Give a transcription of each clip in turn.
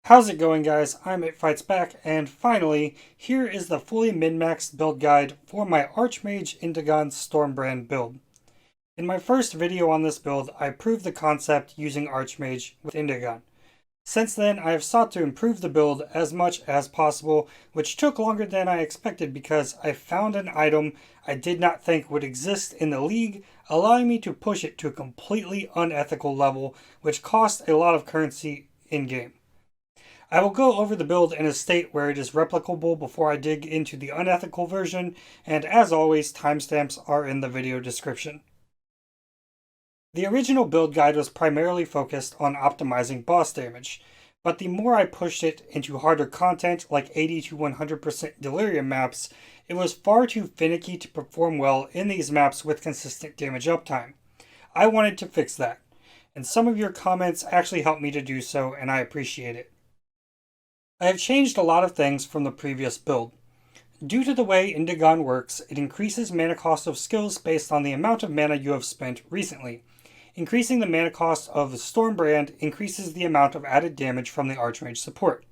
How's it going, guys? I'm ItFightsBack, and finally, here is the fully min-maxed build guide for my Archmage Indigon Stormbrand build. In my first video on this build, I proved the concept using Archmage with Indigon. Since then, I have sought to improve the build as much as possible, which took longer than I expected because I found an item I did not think would exist in the league, allowing me to push it to a completely unethical level, which cost a lot of currency in-game. I will go over the build in a state where it is replicable before I dig into the unethical version, and as always, timestamps are in the video description. The original build guide was primarily focused on optimizing boss damage, but the more I pushed it into harder content like 80 to 100% Delirium maps, it was far too finicky to perform well in these maps with consistent damage uptime. I wanted to fix that, and some of your comments actually helped me to do so, and I appreciate it. I have changed a lot of things from the previous build. Due to the way Indigon works, it increases mana cost of skills based on the amount of mana you have spent recently. Increasing the mana cost of the Stormbrand increases the amount of added damage from the Archmage support.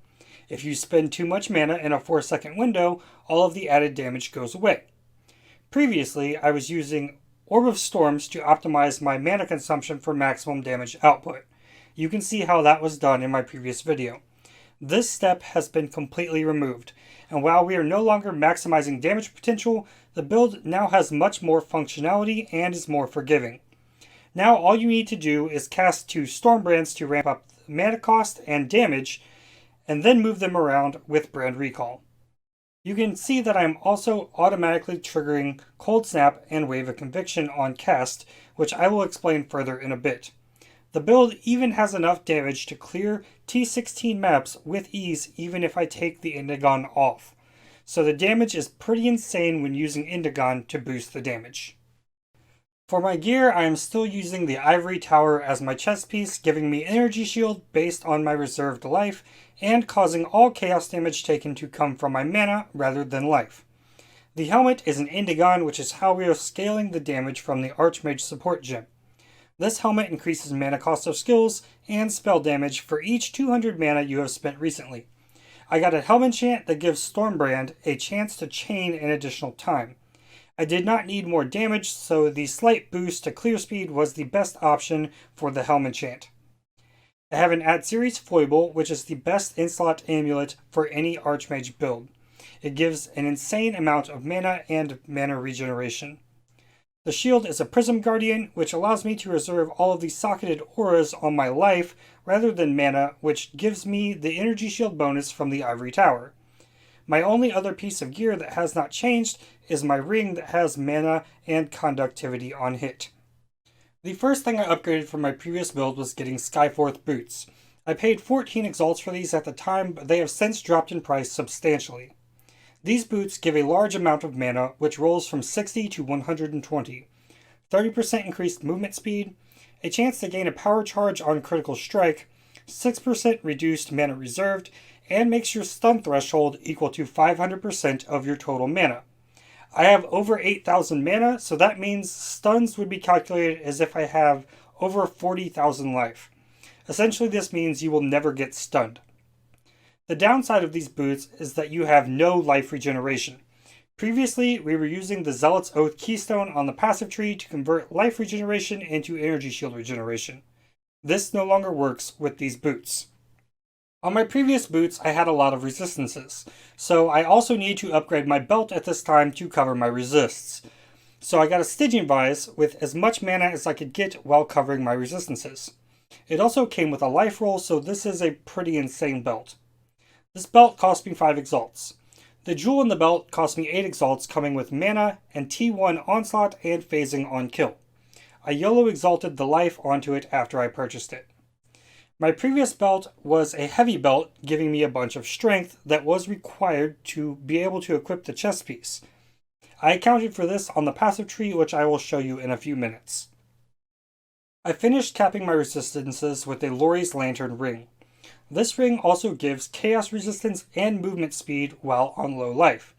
If you spend too much mana in a 4-second window, all of the added damage goes away. Previously, I was using Orb of Storms to optimize my mana consumption for maximum damage output. You can see how that was done in my previous video. This step has been completely removed, and while we are no longer maximizing damage potential, the build now has much more functionality and is more forgiving. Now all you need to do is cast 2 Stormbrands to ramp up mana cost and damage, and then move them around with Brand Recall. You can see that I am also automatically triggering Cold Snap and Wave of Conviction on cast, which I will explain further in a bit. The build even has enough damage to clear T16 maps with ease even if I take the Indigon off. So the damage is pretty insane when using Indigon to boost the damage. For my gear, I am still using the Ivory Tower as my chest piece, giving me energy shield based on my reserved life, and causing all chaos damage taken to come from my mana rather than life. The helmet is an Indigon, which is how we are scaling the damage from the Archmage support gem. This helmet increases mana cost of skills and spell damage for each 200 mana you have spent recently. I got a helmet enchant that gives Stormbrand a chance to chain an additional time. I did not need more damage, so the slight boost to clear speed was the best option for the helmet enchant. I have an Ad-Series foible, which is the best in-slot amulet for any Archmage build. It gives an insane amount of mana and mana regeneration. The shield is a Prism Guardian, which allows me to reserve all of the socketed auras on my life rather than mana, which gives me the energy shield bonus from the Ivory Tower. My only other piece of gear that has not changed is my ring that has mana and conductivity on hit. The first thing I upgraded from my previous build was getting Skyforth boots. I paid 14 exalts for these at the time, but they have since dropped in price substantially. These boots give a large amount of mana, which rolls from 60 to 120, 30% increased movement speed, a chance to gain a power charge on critical strike, 6% reduced mana reserved, and makes your stun threshold equal to 500% of your total mana. I have over 8,000 mana, so that means stuns would be calculated as if I have over 40,000 life. Essentially, this means you will never get stunned. The downside of these boots is that you have no life regeneration. Previously, we were using the Zealot's Oath Keystone on the passive tree to convert life regeneration into energy shield regeneration. This no longer works with these boots. On my previous boots, I had a lot of resistances, so I also need to upgrade my belt at this time to cover my resists. So I got a Stygian Vise with as much mana as I could get while covering my resistances. It also came with a life roll, so this is a pretty insane belt. This belt cost me 5 exalts. The jewel in the belt cost me 8 exalts, coming with mana and T1 onslaught and phasing on kill. I YOLO exalted the life onto it after I purchased it. My previous belt was a heavy belt, giving me a bunch of strength that was required to be able to equip the chest piece. I accounted for this on the passive tree, which I will show you in a few minutes. I finished capping my resistances with a Lori's Lantern ring. This ring also gives chaos resistance and movement speed while on low life.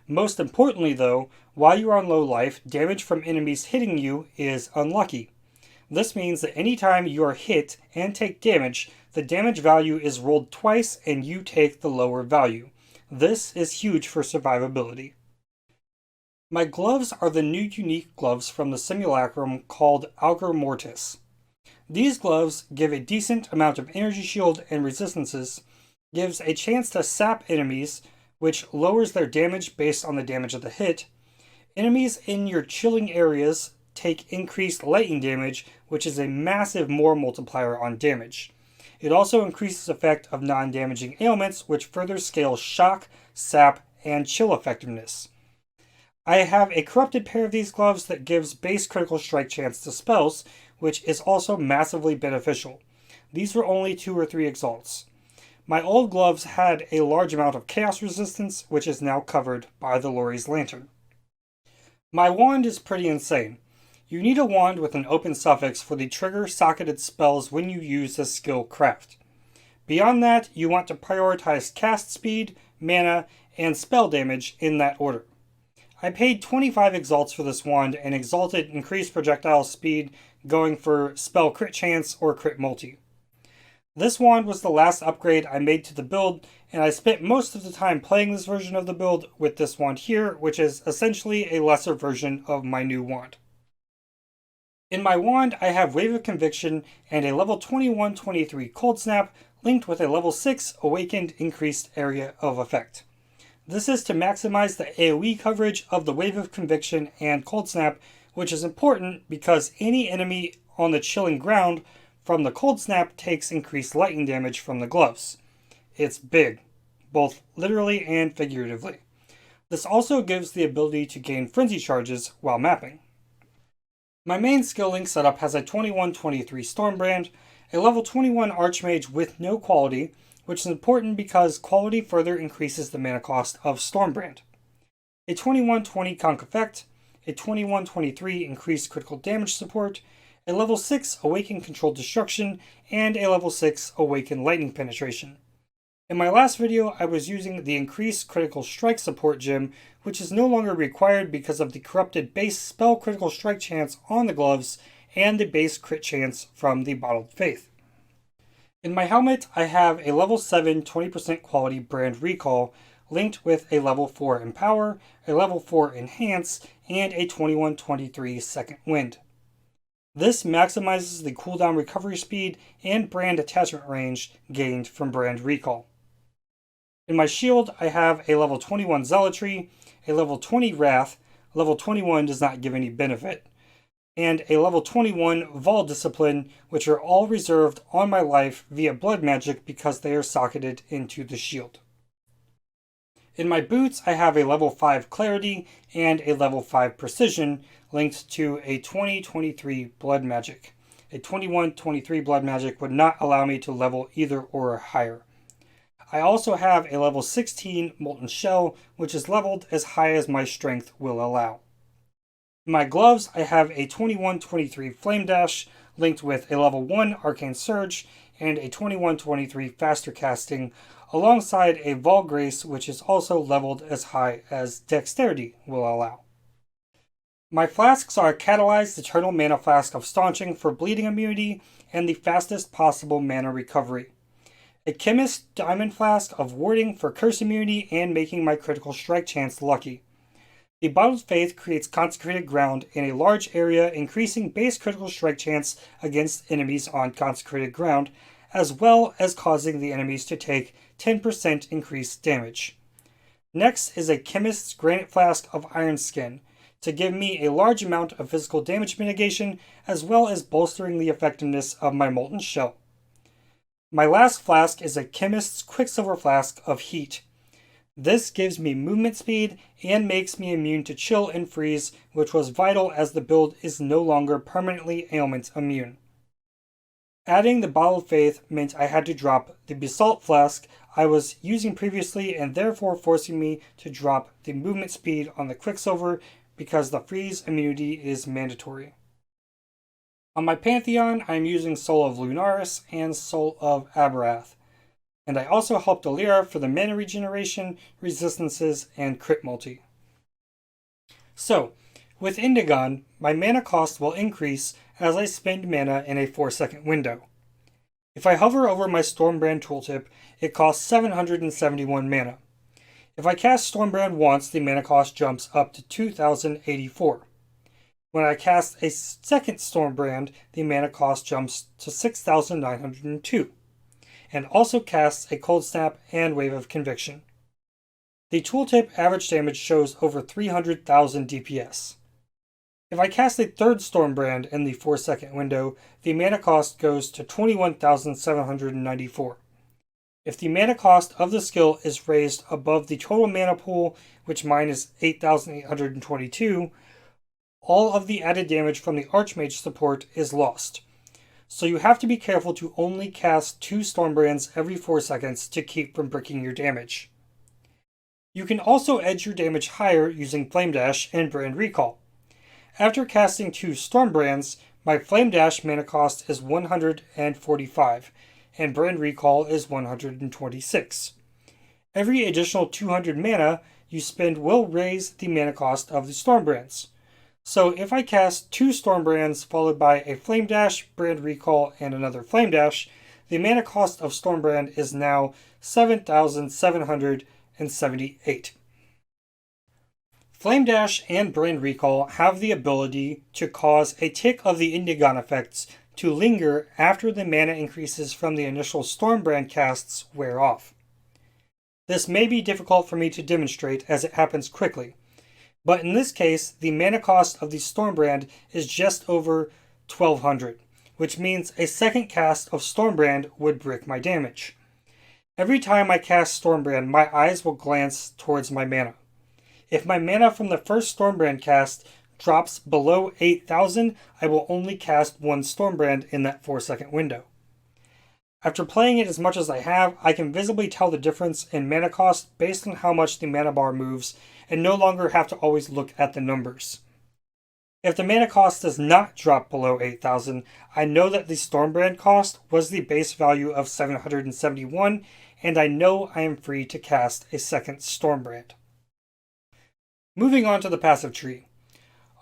Most importantly though, while you are on low life, damage from enemies hitting you is unlucky. This means that anytime you are hit and take damage, the damage value is rolled twice and you take the lower value. This is huge for survivability. My gloves are the new unique gloves from the Simulacrum called Augur Mortis. These gloves give a decent amount of energy shield and resistances, gives a chance to sap enemies, which lowers their damage based on the damage of the hit. Enemies in your chilling areas take increased lightning damage, which is a massive more multiplier on damage. It also increases effect of non-damaging ailments, which further scales shock, sap, and chill effectiveness. I have a corrupted pair of these gloves that gives base critical strike chance to spells, which is also massively beneficial. These were only 2 or 3 exalts. My old gloves had a large amount of chaos resistance, which is now covered by the Lori's Lantern. My wand is pretty insane. You need a wand with an open suffix for the trigger socketed spells when you use the skill craft. Beyond that, you want to prioritize cast speed, mana, and spell damage in that order. I paid 25 exalts for this wand and exalted increased projectile speed, going for spell crit chance or crit multi. This wand was the last upgrade I made to the build, and I spent most of the time playing this version of the build with this wand here, which is essentially a lesser version of my new wand. In my wand, I have Wave of Conviction and a level 21-23 Cold Snap linked with a level 6 Awakened Increased Area of Effect. This is to maximize the AoE coverage of the Wave of Conviction and Cold Snap, which is important because any enemy on the chilling ground from the Cold Snap takes increased lightning damage from the gloves. It's big, both literally and figuratively. This also gives the ability to gain frenzy charges while mapping. My main skill link setup has a 21-23 Stormbrand, a level 21 Archmage with no quality, which is important because quality further increases the mana cost of Stormbrand. A 21-20 Conk Effect, a 21-23 increased critical damage support, a level 6 Awaken Controlled Destruction, and a level 6 Awaken Lightning Penetration. In my last video, I was using the increased critical strike support gem, which is no longer required because of the corrupted base spell critical strike chance on the gloves and the base crit chance from the Bottled Faith. In my helmet, I have a level 7 20% quality brand recall linked with a level 4 Empower, a level 4 Enhance, and a 21-23 Second Wind. This maximizes the cooldown recovery speed and brand attachment range gained from brand recall. In my shield, I have a level 21 Zealotry, a level 20 Wrath, level 21 does not give any benefit, and a level 21 Vol Discipline, which are all reserved on my life via blood magic because they are socketed into the shield. In my boots, I have a level 5 Clarity and a level 5 Precision linked to a 20-23 blood magic. A 21-23 blood magic would not allow me to level either or higher. I also have a level 16 Molten Shell, which is leveled as high as my strength will allow. In my gloves, I have a 21-23 Flame Dash linked with a level 1 Arcane Surge and a 21-23 Faster Casting alongside a Vol Grace, which is also leveled as high as Dexterity will allow. My flasks are a Catalyzed Eternal Mana Flask of Staunching for bleeding immunity and the fastest possible mana recovery. A Chemist Diamond Flask of Warding for curse immunity and making my critical strike chance lucky. The Bottled Faith creates consecrated ground in a large area, increasing base critical strike chance against enemies on consecrated ground, as well as causing the enemies to take 10% increased damage. Next is a Chemist's Granite Flask of Iron Skin, to give me a large amount of physical damage mitigation, as well as bolstering the effectiveness of my Molten Shell. My last flask is a Chemist's Quicksilver Flask of Heat. This gives me movement speed and makes me immune to chill and freeze, which was vital as the build is no longer permanently ailment immune. Adding the Bottled Faith meant I had to drop the Basalt Flask I was using previously and therefore forcing me to drop the movement speed on the Quicksilver because the freeze immunity is mandatory. On my Pantheon, I am using Soul of Lunaris and Soul of Aberath, and I also help Delirium for the mana regeneration, resistances, and crit multi. So, With Indigon, my mana cost will increase as I spend mana in a 4-second window. If I hover over my Stormbrand tooltip, it costs 771 mana. If I cast Stormbrand once, the mana cost jumps up to 2084. When I cast a second Stormbrand, the mana cost jumps to 6902, and also casts a Cold Snap and Wave of Conviction. The tooltip average damage shows over 300,000 DPS. If I cast a third Stormbrand in the 4-second window, the mana cost goes to 21,794. If the mana cost of the skill is raised above the total mana pool, which mine is 8,822, all of the added damage from the Archmage support is lost. So you have to be careful to only cast 2 Stormbrands every 4 seconds to keep from bricking your damage. You can also edge your damage higher using Flame Dash and Brand Recall. After casting 2 Stormbrands, my Flame Dash mana cost is 145, and Brand Recall is 126. Every additional 200 mana you spend will raise the mana cost of the Stormbrands. So if I cast 2 Stormbrands followed by a Flame Dash, Brand Recall, and another Flame Dash, the mana cost of Stormbrand is now 7,778. Flame Dash and Brand Recall have the ability to cause a tick of the Indigon effects to linger after the mana increases from the initial Stormbrand casts wear off. This may be difficult for me to demonstrate as it happens quickly, but in this case, the mana cost of the Stormbrand is just over 1200, which means a second cast of Stormbrand would brick my damage. Every time I cast Stormbrand, my eyes will glance towards my mana. If my mana from the first Stormbrand cast drops below 8,000, I will only cast 1 Stormbrand in that 4-second window. After playing it as much as I have, I can visibly tell the difference in mana cost based on how much the mana bar moves, and no longer have to always look at the numbers. If the mana cost does not drop below 8,000, I know that the Stormbrand cost was the base value of 771, and I know I am free to cast a second Stormbrand. Moving on to the passive tree.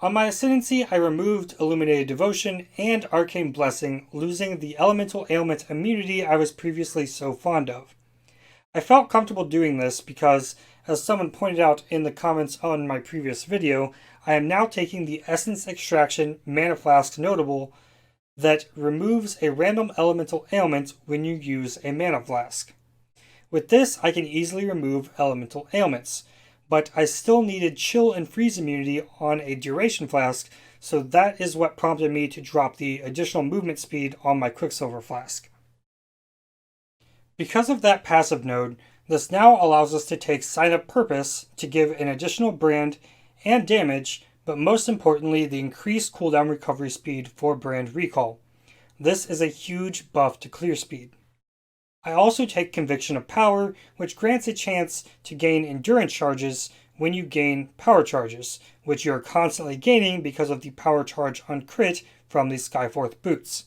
On my Ascendancy, I removed Illuminated Devotion and Arcane Blessing, losing the Elemental Ailment immunity I was previously so fond of. I felt comfortable doing this because, as someone pointed out in the comments on my previous video, I am now taking the Essence Extraction Mana Flask Notable that removes a random elemental ailment when you use a Mana Flask. With this, I can easily remove elemental ailments, but I still needed Chill and Freeze immunity on a Duration Flask, so that is what prompted me to drop the additional movement speed on my Quicksilver Flask. Because of that passive node, this now allows us to take Sign of Purpose to give an additional brand and damage, but most importantly the increased cooldown recovery speed for Brand Recall. This is a huge buff to clear speed. I also take Conviction of Power, which grants a chance to gain endurance charges when you gain power charges, which you are constantly gaining because of the power charge on crit from the Skyforth boots.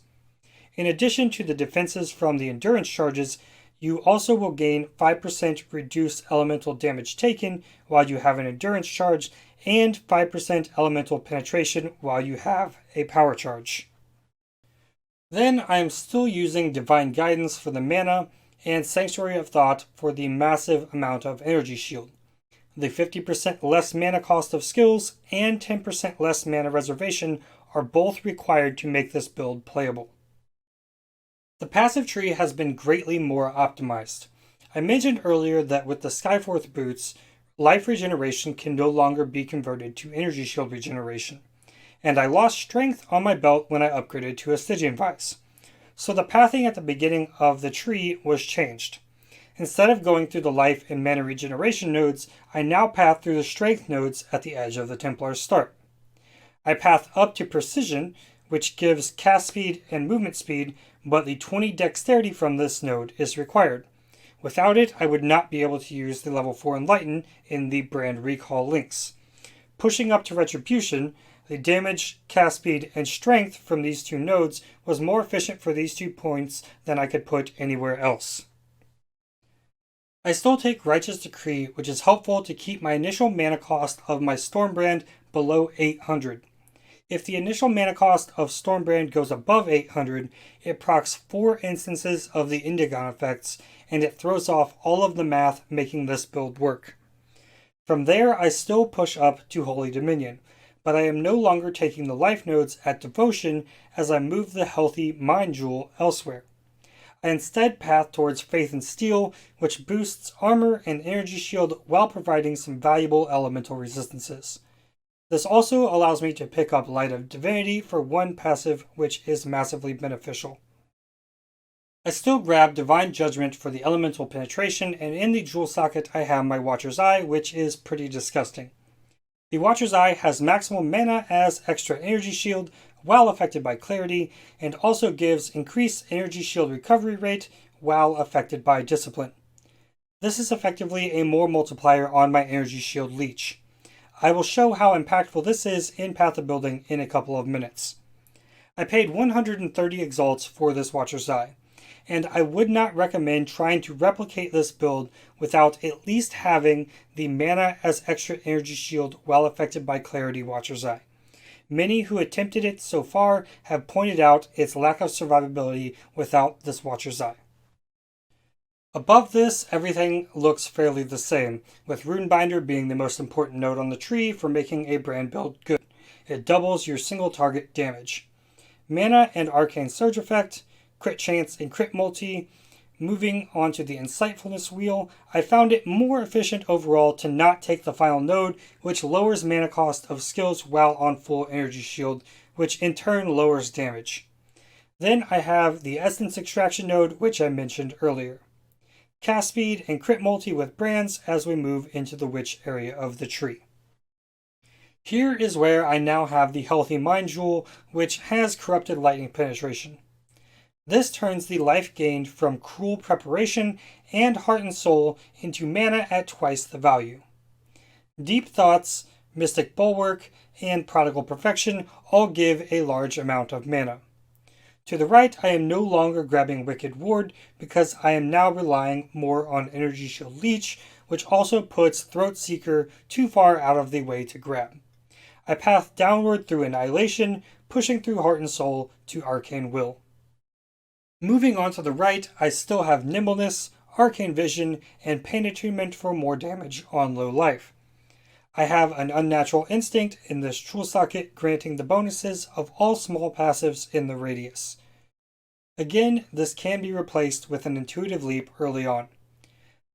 In addition to the defenses from the endurance charges, you also will gain 5% reduced elemental damage taken while you have an endurance charge, and 5% elemental penetration while you have a power charge. Then I am still using Divine Guidance for the mana and Sanctuary of Thought for the massive amount of energy shield. The 50% less mana cost of skills and 10% less mana reservation are both required to make this build playable. The passive tree has been greatly more optimized. I mentioned earlier that with the Skyforth boots, life regeneration can no longer be converted to energy shield regeneration, and I lost strength on my belt when I upgraded to a Stygian Vice. So the pathing at the beginning of the tree was changed. Instead of going through the life and mana regeneration nodes, I now path through the strength nodes at the edge of the Templar's start. I path up to Precision, which gives cast speed and movement speed, but the 20 dexterity from this node is required. Without it, I would not be able to use the level 4 Enlighten in the Brand Recall links. Pushing up to Retribution, the damage, cast speed, and strength from these two nodes was more efficient for these 2 points than I could put anywhere else. I still take Righteous Decree, which is helpful to keep my initial mana cost of my Stormbrand below 800. If the initial mana cost of Stormbrand goes above 800, it procs 4 instances of the Indigon effects, and it throws off all of the math making this build work. From there, I still push up to Holy Dominion, but I am no longer taking the life nodes at Devotion as I move the Healthy Mind Jewel elsewhere. I instead path towards Faith and Steel, which boosts armor and energy shield while providing some valuable elemental resistances. This also allows me to pick up Light of Divinity for 1 passive, which is massively beneficial. I still grab Divine Judgment for the elemental penetration, and in the jewel socket I have my Watcher's Eye, which is pretty disgusting. The Watcher's Eye has maximum mana as extra energy shield while affected by clarity, and also gives increased energy shield recovery rate while affected by discipline. This is effectively a more multiplier on my energy shield leech. I will show how impactful this is in Path of Building in a couple of minutes. I paid 130 exalts for this Watcher's Eye, and I would not recommend trying to replicate this build without at least having the mana as extra energy shield while affected by clarity Watcher's Eye. Many who attempted it so far have pointed out its lack of survivability without this Watcher's Eye. Above this, everything looks fairly the same, with Runebinder being the most important node on the tree for making a brand build good. It doubles your single target damage. Mana and Arcane Surge effect, crit chance and crit multi. Moving on to the Insightfulness wheel, I found it more efficient overall to not take the final node, which lowers mana cost of skills while on full energy shield, which in turn lowers damage. Then I have the Essence Extraction node, which I mentioned earlier. Cast speed and crit multi with brands as we move into the witch area of the tree. Here is where I now have the Healthy Mind Jewel, which has Corrupted Lightning Penetration. This turns the life gained from Cruel Preparation and Heart and Soul into mana at twice the value. Deep Thoughts, Mystic Bulwark, and Prodigal Perfection all give a large amount of mana. To the right, I am no longer grabbing Wicked Ward because I am now relying more on Energy Shield Leech, which also puts Throat Seeker too far out of the way to grab. I path downward through Annihilation, pushing through Heart and Soul to Arcane Will. Moving on to the right, I still have Nimbleness, Arcane Vision, and Pain Attunement for more damage on low life. I have an Unnatural Instinct in this jewel socket, granting the bonuses of all small passives in the radius. Again, this can be replaced with an Intuitive Leap early on.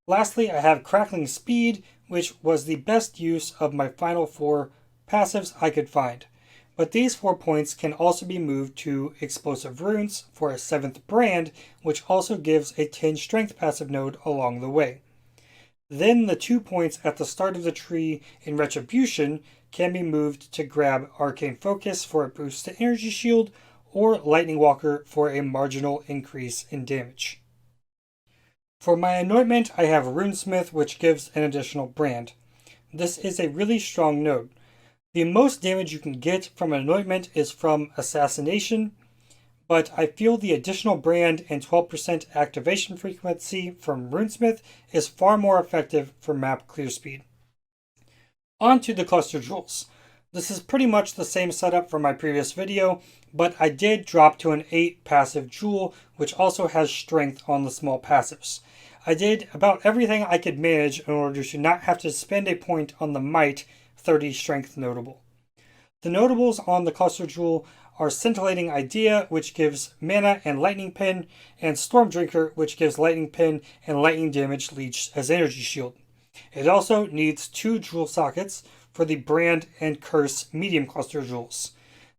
Lastly, I have Crackling Speed, which was the best use of my final 4 passives I could find. But these 4 points can also be moved to Explosive Runes for a 7th brand, which also gives a 10 strength passive node along the way. Then the 2 points at the start of the tree in Retribution can be moved to grab Arcane Focus for a boost to Energy Shield, or Lightning Walker for a marginal increase in damage. For my anointment, I have Runesmith, which gives an additional brand. This is a really strong node. The most damage you can get from an anointment is from Assassination, but I feel the additional brand and 12% activation frequency from Runesmith is far more effective for map clear speed. On to the cluster jewels. This is pretty much the same setup from my previous video, but I did drop to an 8 passive jewel, which also has strength on the small passives. I did about everything I could manage in order to not have to spend a point on the Might 30 strength notable. The notables on the cluster jewel are Scintillating Idea, which gives mana and lightning pin, and Storm Drinker, which gives lightning pin and lightning damage leech as energy shield. It also needs 2 jewel sockets for the brand and curse medium cluster jewels.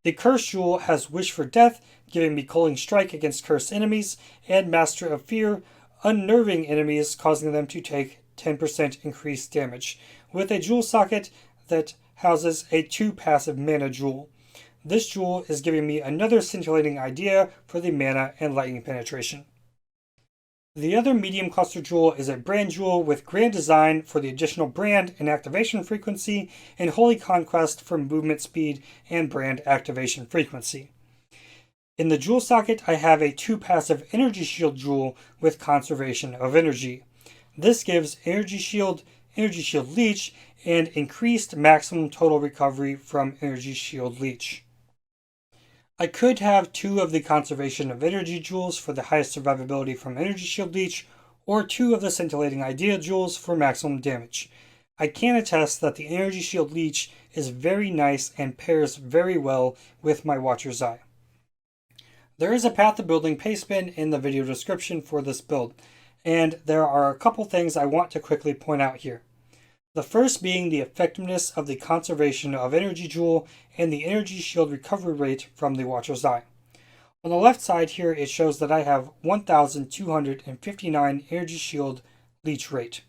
The curse jewel has Wish for Death, giving me Culling Strike against cursed enemies, and Master of Fear, unnerving enemies, causing them to take 10% increased damage, with a jewel socket that houses a 2 passive mana jewel. This jewel is giving me another Scintillating Idea for the mana and lightning penetration. The other medium cluster jewel is a brand jewel with Grand Design for the additional brand and activation frequency, and Holy Conquest for movement speed and brand activation frequency. In the jewel socket, I have a 2 passive Energy Shield jewel with Conservation of Energy. This gives Energy Shield Energy Shield Leech, and increased maximum total recovery from Energy Shield Leech. I could have 2 of the Conservation of Energy Jewels for the highest survivability from Energy Shield Leech, or 2 of the Scintillating Idea Jewels for maximum damage. I can attest that the Energy Shield Leech is very nice and pairs very well with my Watcher's Eye. There is a path to building pastebin in the video description for this build, and there are a couple things I want to quickly point out here. The first being the effectiveness of the Conservation of Energy Jewel and the Energy Shield recovery rate from the Watcher's Eye. On the left side here, it shows that I have 1,259 Energy Shield Leech rate.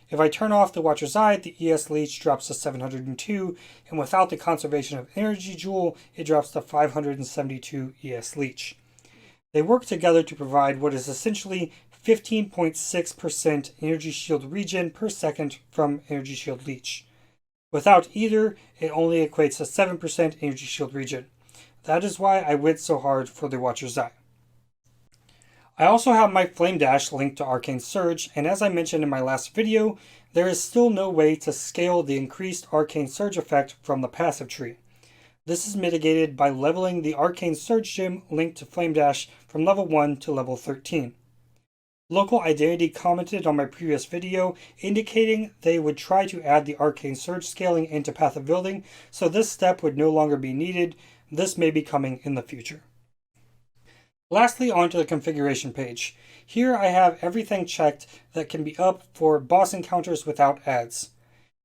If I turn off the Watcher's Eye, the ES Leech drops to 702, and without the Conservation of Energy Jewel, it drops to 572 ES Leech. They work together to provide what is essentially 15.6% Energy Shield regen per second from Energy Shield Leech. Without either, it only equates to 7% Energy Shield regen. That is why I went so hard for the Watcher's Eye. I also have my Flame Dash linked to Arcane Surge, and as I mentioned in my last video, there is still no way to scale the increased Arcane Surge effect from the passive tree. This is mitigated by leveling the Arcane Surge gem linked to Flame Dash from level 1 to level 13. Local Identity commented on my previous video indicating they would try to add the Arcane Surge scaling into Path of Building, so this step would no longer be needed. This may be coming in the future. Lastly, onto the configuration page. Here I have everything checked that can be up for boss encounters without ads.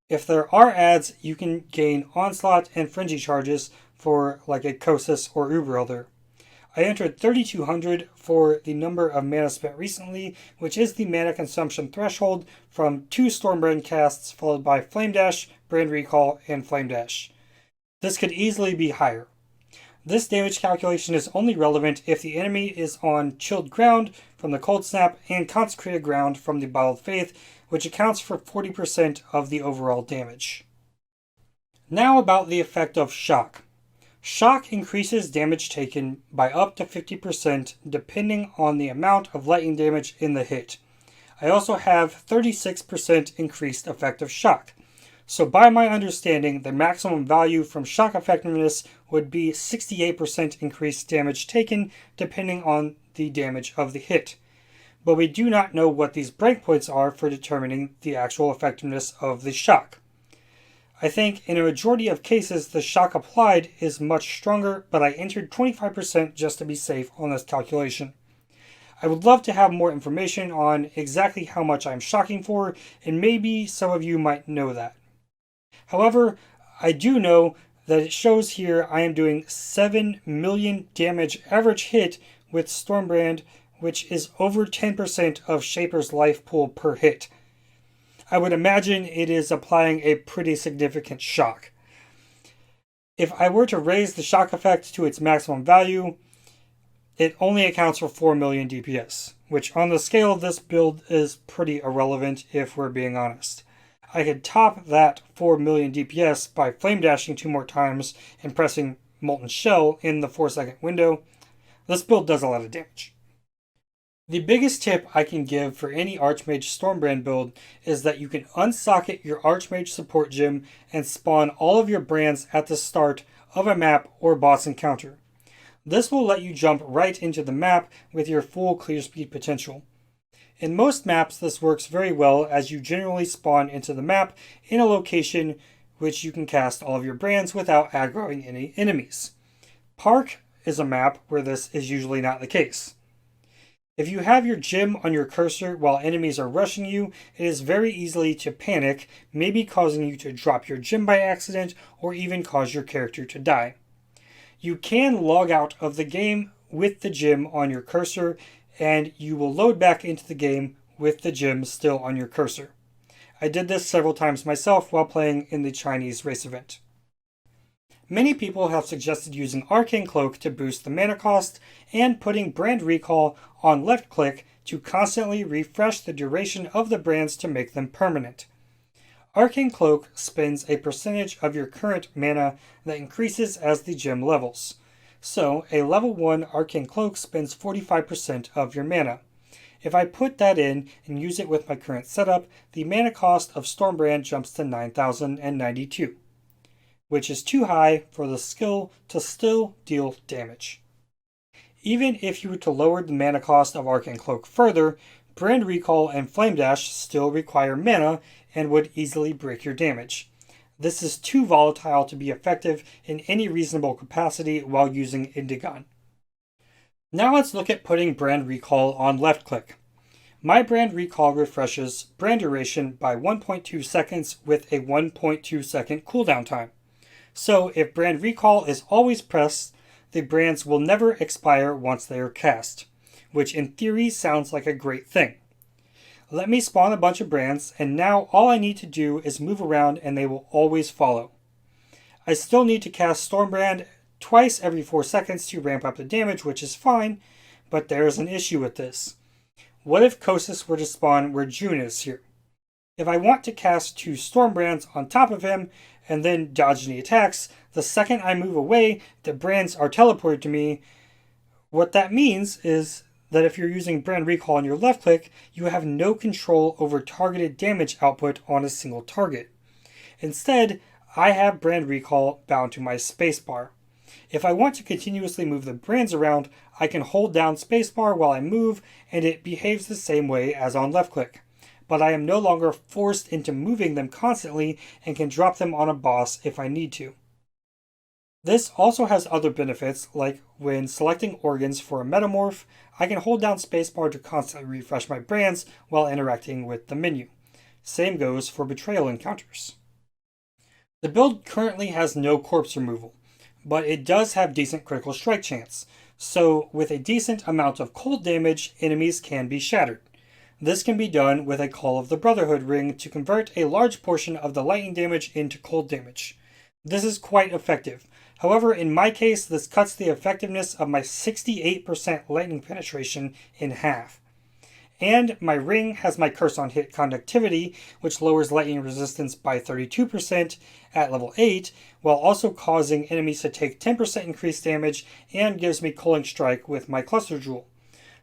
If there are ads, you can gain Onslaught and Frenzy charges for like a Kosas or Uber Elder. I entered 3200 for the number of mana spent recently, which is the mana consumption threshold from 2 Stormbrand casts followed by Flame Dash, Brand Recall, and Flame Dash. This could easily be higher. This damage calculation is only relevant if the enemy is on chilled ground from the Cold Snap and consecrated ground from the Bottled Faith, which accounts for 40% of the overall damage. Now about the effect of Shock. Shock increases damage taken by up to 50% depending on the amount of lightning damage in the hit. I also have 36% increased effective Shock. So by my understanding, the maximum value from Shock effectiveness would be 68% increased damage taken depending on the damage of the hit. But we do not know what these breakpoints are for determining the actual effectiveness of the Shock. I think in a majority of cases the Shock applied is much stronger, but I entered 25% just to be safe on this calculation. I would love to have more information on exactly how much I'm shocking for, and maybe some of you might know that. However, I do know that it shows here I am doing 7 million damage average hit with Stormbrand, which is over 10% of Shaper's life pool per hit. I would imagine it is applying a pretty significant shock. If I were to raise the shock effect to its maximum value, it only accounts for 4 million DPS, which on the scale of this build is pretty irrelevant if we're being honest. I could top that 4 million DPS by flame dashing 2 more times and pressing Molten Shell in the 4-second window. This build does a lot of damage. The biggest tip I can give for any Archmage Stormbrand build is that you can unsocket your Archmage support gem and spawn all of your brands at the start of a map or boss encounter. This will let you jump right into the map with your full clear speed potential. In most maps, this works very well as you generally spawn into the map in a location which you can cast all of your brands without aggroing any enemies. Park is a map where this is usually not the case. If you have your gem on your cursor while enemies are rushing you, it is very easy to panic, maybe causing you to drop your gem by accident or even cause your character to die. You can log out of the game with the gem on your cursor, and you will load back into the game with the gem still on your cursor. I did this several times myself while playing in the Chinese race event. Many people have suggested using Arcane Cloak to boost the mana cost and putting Brand Recall on left click to constantly refresh the duration of the brands to make them permanent. Arcane Cloak spends a percentage of your current mana that increases as the gem levels. So, a level 1 Arcane Cloak spends 45% of your mana. If I put that in and use it with my current setup, the mana cost of Stormbrand jumps to 9,092, which is too high for the skill to still deal damage. Even if you were to lower the mana cost of Arcane Cloak further, Brand Recall and Flame Dash still require mana and would easily break your damage. This is too volatile to be effective in any reasonable capacity while using Indigon. Now let's look at putting Brand Recall on left click. My Brand Recall refreshes brand duration by 1.2 seconds with a 1.2 second cooldown time. So if Brand Recall is always pressed, the brands will never expire once they are cast, which in theory sounds like a great thing. Let me spawn a bunch of brands, and now all I need to do is move around and they will always follow. I still need to cast Stormbrand twice every 4 seconds to ramp up the damage, which is fine, but there is an issue with this. What if Kosas were to spawn where June is here? If I want to cast 2 Stormbrands on top of him and then dodge any attacks, the second I move away, the brands are teleported to me. What that means is that if you're using Brand Recall on your left click, you have no control over targeted damage output on a single target. Instead, I have Brand Recall bound to my spacebar. If I want to continuously move the brands around, I can hold down spacebar while I move, and it behaves the same way as on left click. But I am no longer forced into moving them constantly and can drop them on a boss if I need to. This also has other benefits, like when selecting organs for a metamorph, I can hold down spacebar to constantly refresh my brands while interacting with the menu. Same goes for betrayal encounters. The build currently has no corpse removal, but it does have decent critical strike chance, so with a decent amount of cold damage, enemies can be shattered. This can be done with a Call of the Brotherhood ring to convert a large portion of the lightning damage into cold damage. This is quite effective. However, in my case, this cuts the effectiveness of my 68% lightning penetration in half. And my ring has my curse on hit conductivity, which lowers lightning resistance by 32% at level 8, while also causing enemies to take 10% increased damage and gives me Culling Strike with my Cluster Jewel.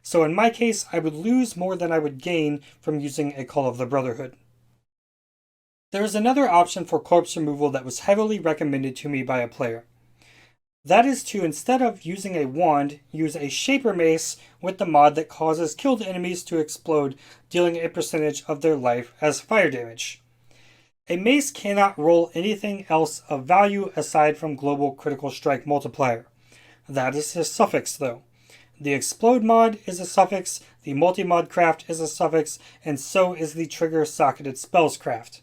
So in my case, I would lose more than I would gain from using a Call of the Brotherhood. There is another option for corpse removal that was heavily recommended to me by a player. That is to, instead of using a wand, use a Shaper Mace with the mod that causes killed enemies to explode, dealing a percentage of their life as fire damage. A mace cannot roll anything else of value aside from Global Critical Strike Multiplier. That is a suffix though. The Explode mod is a suffix, the Multi-mod craft is a suffix, and so is the Trigger Socketed Spells craft.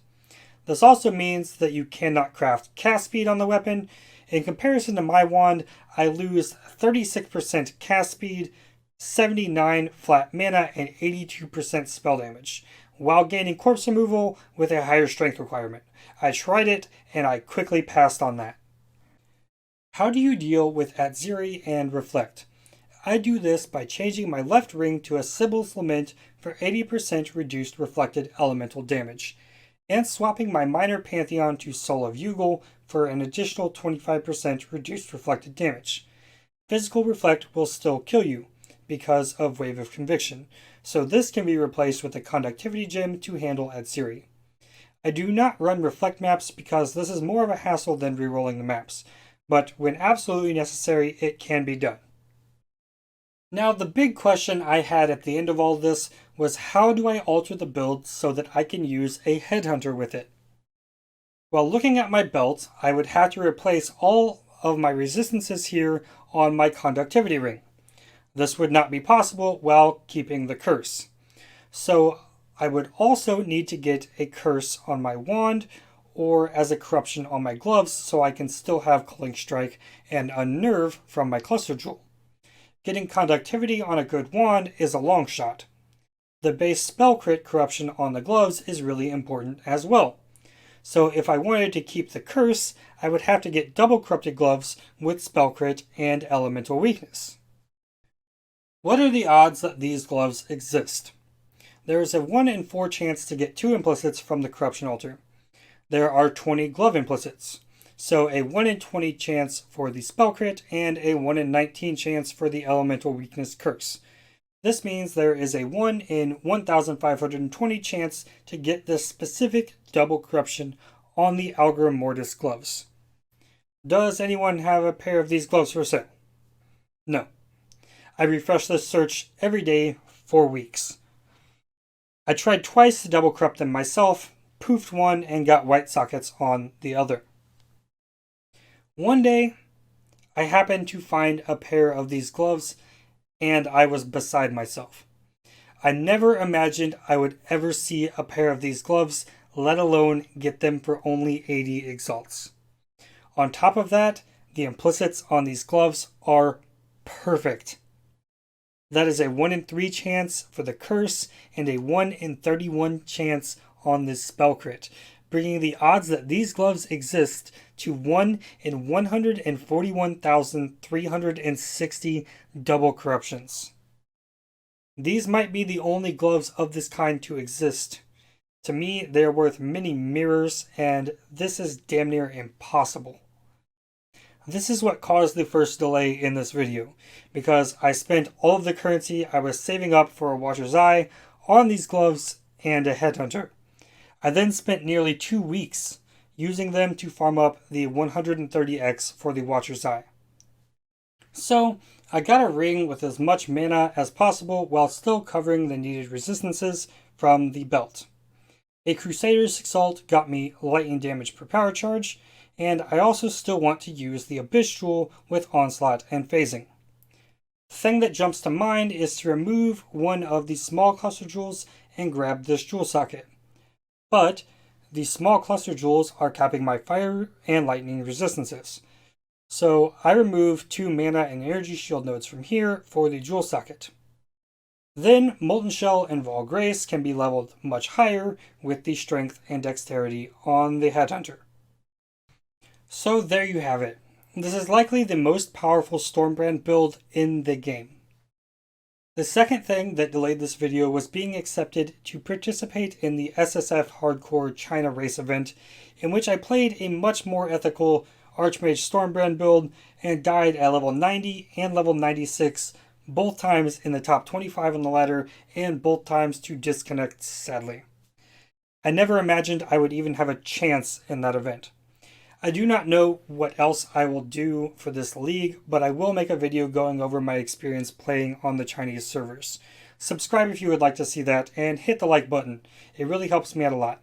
This also means that you cannot craft cast speed on the weapon. In comparison to my wand, I lose 36% cast speed, 79 flat mana, and 82% spell damage, while gaining corpse removal with a higher strength requirement. I tried it, and I quickly passed on that. How do you deal with Atziri and Reflect? I do this by changing my left ring to a Sibyl's Lament for 80% reduced reflected elemental damage, and swapping my minor Pantheon to Soul of Yugal for an additional 25% reduced reflected damage. Physical Reflect will still kill you because of Wave of Conviction, so this can be replaced with a Conductivity gem to handle Atziri. I do not run Reflect maps because this is more of a hassle than rerolling the maps, but when absolutely necessary, it can be done. Now, the big question I had at the end of all this was, how do I alter the build so that I can use a Headhunter with it? While looking at my belt, I would have to replace all of my resistances here on my Conductivity ring. This would not be possible while keeping the curse. So I would also need to get a curse on my wand or as a corruption on my gloves so I can still have Culling Strike and Unnerve from my Cluster Jewel. Getting Conductivity on a good wand is a long shot. The base spell crit corruption on the gloves is really important as well. So if I wanted to keep the curse, I would have to get double corrupted gloves with spell crit and elemental weakness. What are the odds that these gloves exist? There is a 1 in 4 chance to get 2 implicits from the corruption altar. There are 20 glove implicits, so a 1 in 20 chance for the spell crit and a 1 in 19 chance for the elemental weakness curse. This means there is a 1 in 1,520 chance to get this specific double corruption on the Algor Mortis gloves. Does anyone have a pair of these gloves for sale? No. I refreshed this search every day for weeks. I tried twice to double corrupt them myself, poofed one, and got white sockets on the other. One day, I happened to find a pair of these gloves, and I was beside myself. I never imagined I would ever see a pair of these gloves, let alone get them for only 80 exalts. On top of that, the implicits on these gloves are perfect. That is a 1 in 3 chance for the curse and a 1 in 31 chance on this spell crit, bringing the odds that these gloves exist to 1 in 141,360 double corruptions. These might be the only gloves of this kind to exist. To me, they are worth many mirrors, and this is damn near impossible. This is what caused the first delay in this video, because I spent all of the currency I was saving up for a Watcher's Eye on these gloves and a Headhunter. I then spent nearly 2 weeks using them to farm up the 130x for the Watcher's Eye. So, I got a ring with as much mana as possible while still covering the needed resistances from the belt. A Crusader's Exalt got me lightning damage per power charge, and I also still want to use the Abyss Jewel with Onslaught and Phasing. The thing that jumps to mind is to remove one of the small cluster jewels and grab this jewel socket. But the small cluster jewels are capping my fire and lightning resistances. So I remove 2 mana and energy shield nodes from here for the jewel socket. Then Molten Shell and Vol Grace can be leveled much higher with the strength and dexterity on the Headhunter. So there you have it. This is likely the most powerful Stormbrand build in the game. The second thing that delayed this video was being accepted to participate in the SSF Hardcore China Race event, in which I played a much more ethical Archmage Stormbrand build and died at level 90 and level 96, both times in the top 25 on the ladder and both times to disconnect sadly. I never imagined I would even have a chance in that event. I do not know what else I will do for this league, but I will make a video going over my experience playing on the Chinese servers. Subscribe if you would like to see that, and hit the like button. It really helps me out a lot.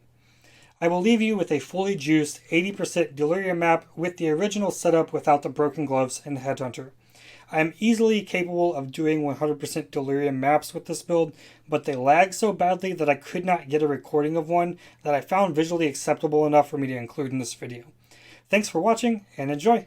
I will leave you with a fully juiced 80% Delirium Map with the original setup without the broken gloves and Headhunter. I am easily capable of doing 100% Delirium Maps with this build, but they lag so badly that I could not get a recording of one that I found visually acceptable enough for me to include in this video. Thanks for watching, and enjoy!